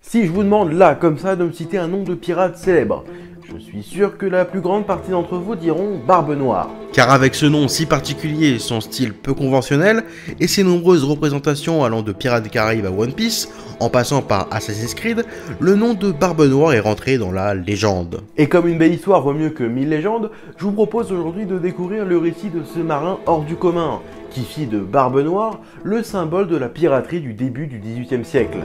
Si je vous demande là, comme ça, de me citer un nom de pirate célèbre, je suis sûr que la plus grande partie d'entre vous diront Barbe Noire. Car avec ce nom si particulier, son style peu conventionnel, et ses nombreuses représentations allant de Pirates des Caraïbes à One Piece, en passant par Assassin's Creed, le nom de Barbe Noire est rentré dans la légende. Et comme une belle histoire vaut mieux que 1000 légendes, je vous propose aujourd'hui de découvrir le récit de ce marin hors du commun, qui fit de Barbe Noire le symbole de la piraterie du début du XVIIIe siècle.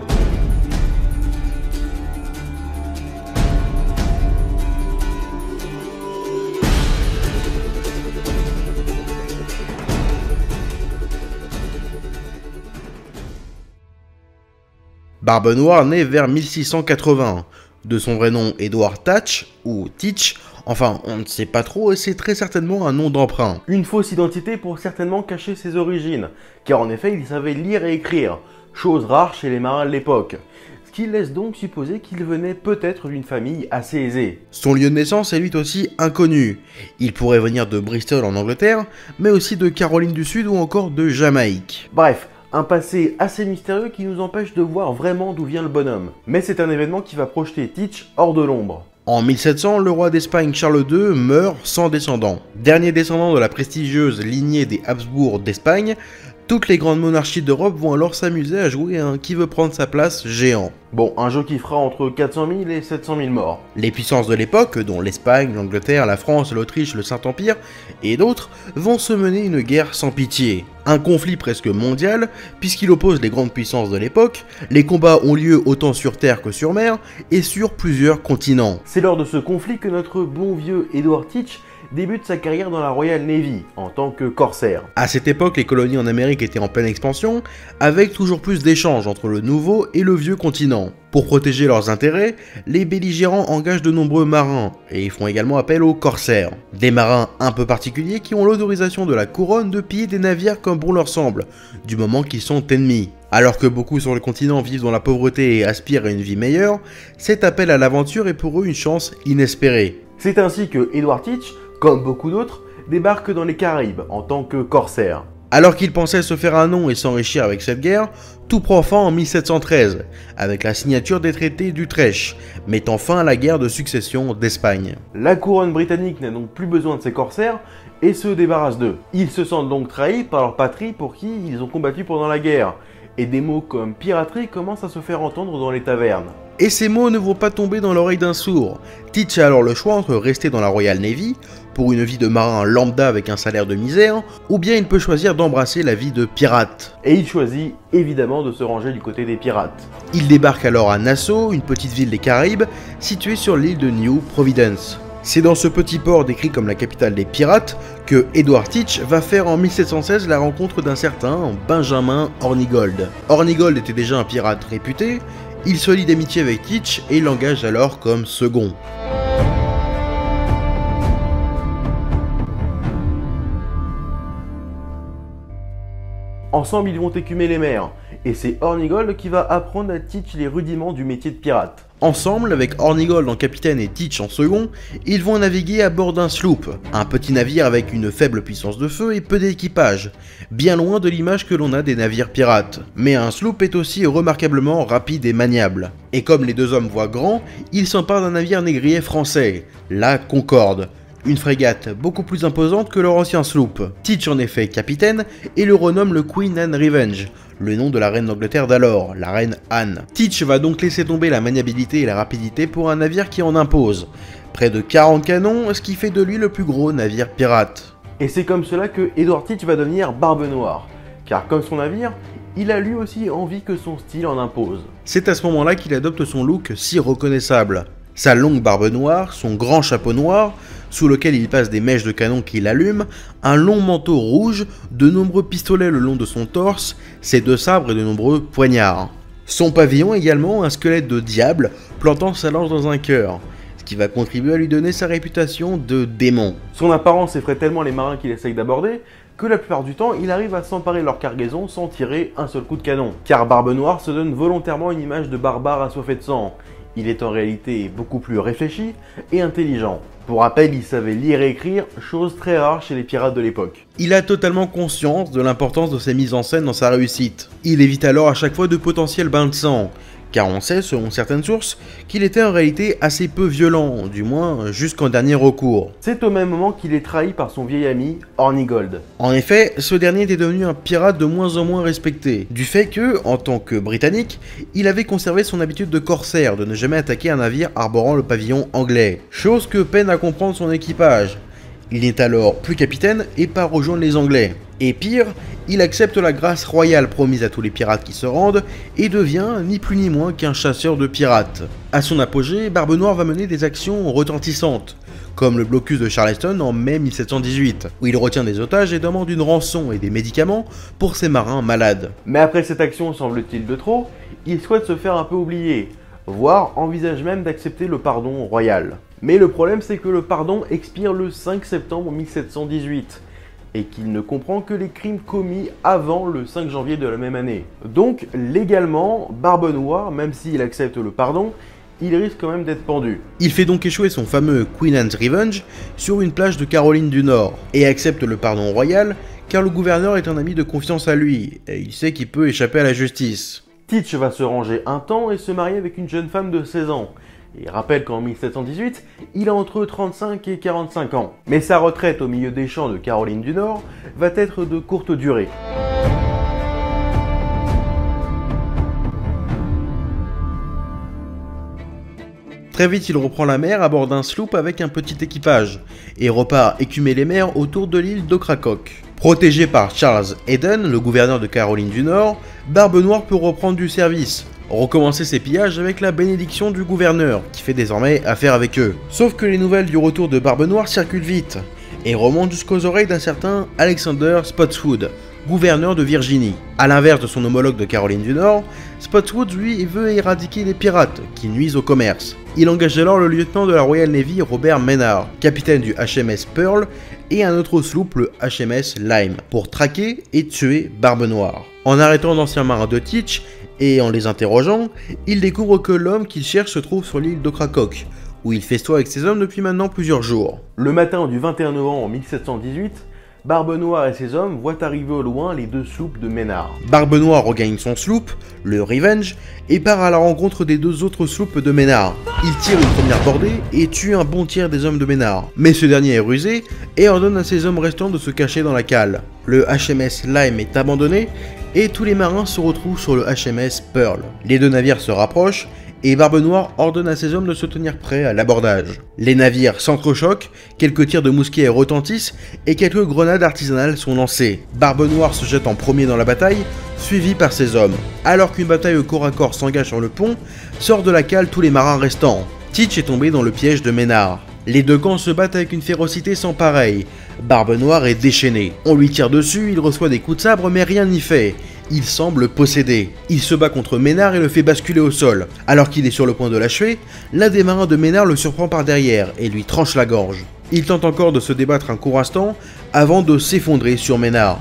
Barbe Noire naît vers 1680, de son vrai nom Edward Thatch, ou Teach, enfin on ne sait pas trop et c'est très certainement un nom d'emprunt. Une fausse identité pour certainement cacher ses origines, car en effet il savait lire et écrire, chose rare chez les marins de l'époque, ce qui laisse donc supposer qu'il venait peut-être d'une famille assez aisée. Son lieu de naissance est lui aussi inconnu, il pourrait venir de Bristol en Angleterre, mais aussi de Caroline du Sud ou encore de Jamaïque. Bref, un passé assez mystérieux qui nous empêche de voir vraiment d'où vient le bonhomme. Mais c'est un événement qui va projeter Teach hors de l'ombre. En 1700, le roi d'Espagne Charles II meurt sans descendant. Dernier descendant de la prestigieuse lignée des Habsbourg d'Espagne, toutes les grandes monarchies d'Europe vont alors s'amuser à jouer à un qui veut prendre sa place géant. Bon, un jeu qui fera entre 400 000 et 700 000 morts. Les puissances de l'époque, dont l'Espagne, l'Angleterre, la France, l'Autriche, le Saint-Empire et d'autres, vont se mener une guerre sans pitié. Un conflit presque mondial, puisqu'il oppose les grandes puissances de l'époque, les combats ont lieu autant sur terre que sur mer, et sur plusieurs continents. C'est lors de ce conflit que notre bon vieux Edward Teach débute sa carrière dans la Royal Navy, en tant que corsaire. À cette époque, les colonies en Amérique étaient en pleine expansion, avec toujours plus d'échanges entre le nouveau et le vieux continent. Pour protéger leurs intérêts, les belligérants engagent de nombreux marins, et ils font également appel aux corsaires. Des marins un peu particuliers qui ont l'autorisation de la couronne de piller des navires comme bon leur semble, du moment qu'ils sont ennemis. Alors que beaucoup sur le continent vivent dans la pauvreté et aspirent à une vie meilleure, cet appel à l'aventure est pour eux une chance inespérée. C'est ainsi que Edward Teach, comme beaucoup d'autres, débarque dans les Caraïbes en tant que corsaire. Alors qu'il pensait se faire un nom et s'enrichir avec cette guerre, tout prend fin en 1713, avec la signature des traités d'Utrecht, mettant fin à la guerre de succession d'Espagne. La couronne britannique n'a donc plus besoin de ses corsaires et se débarrasse d'eux. Ils se sentent donc trahis par leur patrie pour qui ils ont combattu pendant la guerre, et des mots comme piraterie commencent à se faire entendre dans les tavernes. Et ces mots ne vont pas tomber dans l'oreille d'un sourd. Teach a alors le choix entre rester dans la Royal Navy, pour une vie de marin lambda avec un salaire de misère, ou bien il peut choisir d'embrasser la vie de pirate. Et il choisit évidemment de se ranger du côté des pirates. Il débarque alors à Nassau, une petite ville des Caraïbes, située sur l'île de New Providence. C'est dans ce petit port décrit comme la capitale des pirates que Edward Teach va faire en 1716 la rencontre d'un certain Benjamin Hornigold. Hornigold était déjà un pirate réputé, il se lie d'amitié avec Teach et l'engage alors comme second. Ensemble, ils vont écumer les mers, et c'est Hornigold qui va apprendre à Teach les rudiments du métier de pirate. Ensemble, avec Hornigold en capitaine et Teach en second, ils vont naviguer à bord d'un sloop, un petit navire avec une faible puissance de feu et peu d'équipage, bien loin de l'image que l'on a des navires pirates. Mais un sloop est aussi remarquablement rapide et maniable. Et comme les deux hommes voient grand, ils s'emparent d'un navire négrier français, la Concorde. Une frégate beaucoup plus imposante que leur ancien sloop. Teach en effet capitaine et le renomme le Queen Anne Revenge, le nom de la reine d'Angleterre d'alors, la reine Anne. Teach va donc laisser tomber la maniabilité et la rapidité pour un navire qui en impose. Près de 40 canons, ce qui fait de lui le plus gros navire pirate. Et c'est comme cela que Edward Teach va devenir Barbe Noire, car comme son navire, il a lui aussi envie que son style en impose. C'est à ce moment-là qu'il adopte son look si reconnaissable. Sa longue barbe noire, son grand chapeau noir, sous lequel il passe des mèches de canon qui l'allument, un long manteau rouge, de nombreux pistolets le long de son torse, ses deux sabres et de nombreux poignards. Son pavillon également, un squelette de diable plantant sa lance dans un cœur, ce qui va contribuer à lui donner sa réputation de démon. Son apparence effraie tellement les marins qu'il essaye d'aborder que la plupart du temps, il arrive à s'emparer de leur cargaison sans tirer un seul coup de canon. Car Barbe Noire se donne volontairement une image de barbare assoiffé de sang. Il est en réalité beaucoup plus réfléchi et intelligent. Pour rappel, il savait lire et écrire, chose très rare chez les pirates de l'époque. Il a totalement conscience de l'importance de ses mises en scène dans sa réussite. Il évite alors à chaque fois de potentiels bains de sang, car on sait, selon certaines sources, qu'il était en réalité assez peu violent, du moins jusqu'en dernier recours. C'est au même moment qu'il est trahi par son vieil ami, Hornigold. En effet, ce dernier était devenu un pirate de moins en moins respecté, du fait que, en tant que Britannique, il avait conservé son habitude de corsaire, de ne jamais attaquer un navire arborant le pavillon anglais, chose que peine à comprendre son équipage. Il n'est alors plus capitaine et part rejoindre les Anglais. Et pire, il accepte la grâce royale promise à tous les pirates qui se rendent et devient ni plus ni moins qu'un chasseur de pirates. À son apogée, Barbe Noire va mener des actions retentissantes, comme le blocus de Charleston en mai 1718, où il retient des otages et demande une rançon et des médicaments pour ses marins malades. Mais après cette action semble-t-il de trop, il souhaite se faire un peu oublier, voire envisage même d'accepter le pardon royal. Mais le problème c'est que le pardon expire le 5 septembre 1718, et qu'il ne comprend que les crimes commis avant le 5 janvier de la même année. Donc légalement, Barbe Noire, même s'il accepte le pardon, il risque quand même d'être pendu. Il fait donc échouer son fameux Queen Anne's Revenge sur une plage de Caroline du Nord, et accepte le pardon royal car le gouverneur est un ami de confiance à lui, et il sait qu'il peut échapper à la justice. Teach va se ranger un temps et se marier avec une jeune femme de 16 ans. Il rappelle qu'en 1718, il a entre 35 et 45 ans. Mais sa retraite au milieu des champs de Caroline du Nord va être de courte durée. Très vite, il reprend la mer à bord d'un sloop avec un petit équipage, et repart écumer les mers autour de l'île d'Ocracoke. Protégé par Charles Eden, le gouverneur de Caroline du Nord, Barbe Noire peut reprendre du service, recommencer ses pillages avec la bénédiction du gouverneur, qui fait désormais affaire avec eux. Sauf que les nouvelles du retour de Barbe Noire circulent vite, et remontent jusqu'aux oreilles d'un certain Alexander Spotswood, gouverneur de Virginie. A l'inverse de son homologue de Caroline du Nord, Spotswood lui veut éradiquer les pirates qui nuisent au commerce. Il engage alors le lieutenant de la Royal Navy Robert Maynard, capitaine du HMS Pearl, et un autre sloop, le HMS Lyme, pour traquer et tuer Barbe Noire. En arrêtant d'anciens marins de Teach et en les interrogeant, il découvre que l'homme qu'il cherche se trouve sur l'île d'Ocracoke, où il festoie avec ses hommes depuis maintenant plusieurs jours. Le matin du 21 novembre 1718, Barbe Noire et ses hommes voient arriver au loin les deux sloops de Maynard. Barbe Noire regagne son sloop, le Revenge, et part à la rencontre des deux autres sloops de Maynard. Il tire une première bordée et tue un bon tiers des hommes de Maynard. Mais ce dernier est rusé et ordonne à ses hommes restants de se cacher dans la cale. Le HMS Lyme est abandonné et tous les marins se retrouvent sur le HMS Pearl. Les deux navires se rapprochent et Barbe Noire ordonne à ses hommes de se tenir prêts à l'abordage. Les navires s'entrechoquent, quelques tirs de mousquet retentissent et quelques grenades artisanales sont lancées. Barbe Noire se jette en premier dans la bataille, suivi par ses hommes. Alors qu'une bataille au corps à corps s'engage sur le pont, sortent de la cale tous les marins restants. Teach est tombé dans le piège de Maynard. Les deux camps se battent avec une férocité sans pareille. Barbe Noire est déchaîné. On lui tire dessus, il reçoit des coups de sabre mais rien n'y fait. Il semble possédé. Il se bat contre Maynard et le fait basculer au sol. Alors qu'il est sur le point de l'achever, l'un des marins de Maynard le surprend par derrière et lui tranche la gorge. Il tente encore de se débattre un court instant avant de s'effondrer sur Maynard.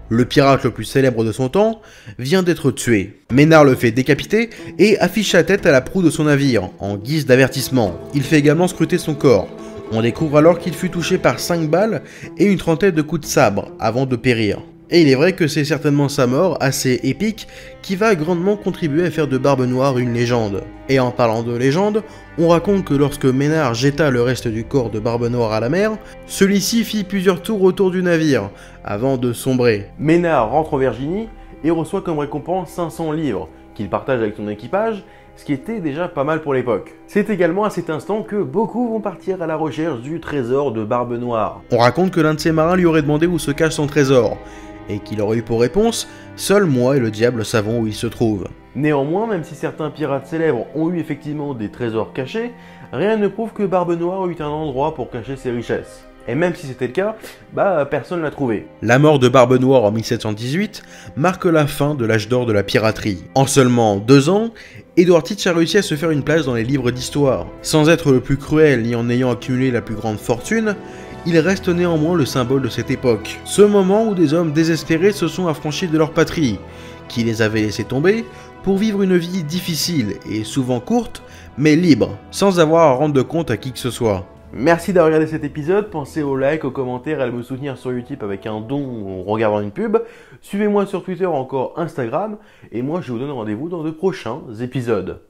Le pirate le plus célèbre de son temps vient d'être tué. Maynard le fait décapiter et affiche sa tête à la proue de son navire, en guise d'avertissement. Il fait également scruter son corps. On découvre alors qu'il fut touché par 5 balles et une trentaine de coups de sabre avant de périr. Et il est vrai que c'est certainement sa mort, assez épique, qui va grandement contribuer à faire de Barbe Noire une légende. Et en parlant de légende, on raconte que lorsque Maynard jeta le reste du corps de Barbe Noire à la mer, celui-ci fit plusieurs tours autour du navire, avant de sombrer. Maynard rentre en Virginie et reçoit comme récompense 500 livres, qu'il partage avec son équipage, ce qui était déjà pas mal pour l'époque. C'est également à cet instant que beaucoup vont partir à la recherche du trésor de Barbe Noire. On raconte que l'un de ses marins lui aurait demandé où se cache son trésor, et qu'il aurait eu pour réponse « Seul moi et le diable savons où il se trouve ». Néanmoins, même si certains pirates célèbres ont eu effectivement des trésors cachés, rien ne prouve que Barbe Noire eut un endroit pour cacher ses richesses. Et même si c'était le cas, personne l'a trouvé. La mort de Barbe Noire en 1718 marque la fin de l'âge d'or de la piraterie. En seulement 2 ans, Edward Teach a réussi à se faire une place dans les livres d'histoire. Sans être le plus cruel ni en ayant accumulé la plus grande fortune, il reste néanmoins le symbole de cette époque. Ce moment où des hommes désespérés se sont affranchis de leur patrie, qui les avait laissés tomber, pour vivre une vie difficile et souvent courte, mais libre, sans avoir à rendre compte à qui que ce soit. Merci d'avoir regardé cet épisode, pensez au like, aux commentaires et à me soutenir sur Utip avec un don ou en regardant une pub. Suivez-moi sur Twitter ou encore Instagram, et moi je vous donne rendez-vous dans de prochains épisodes.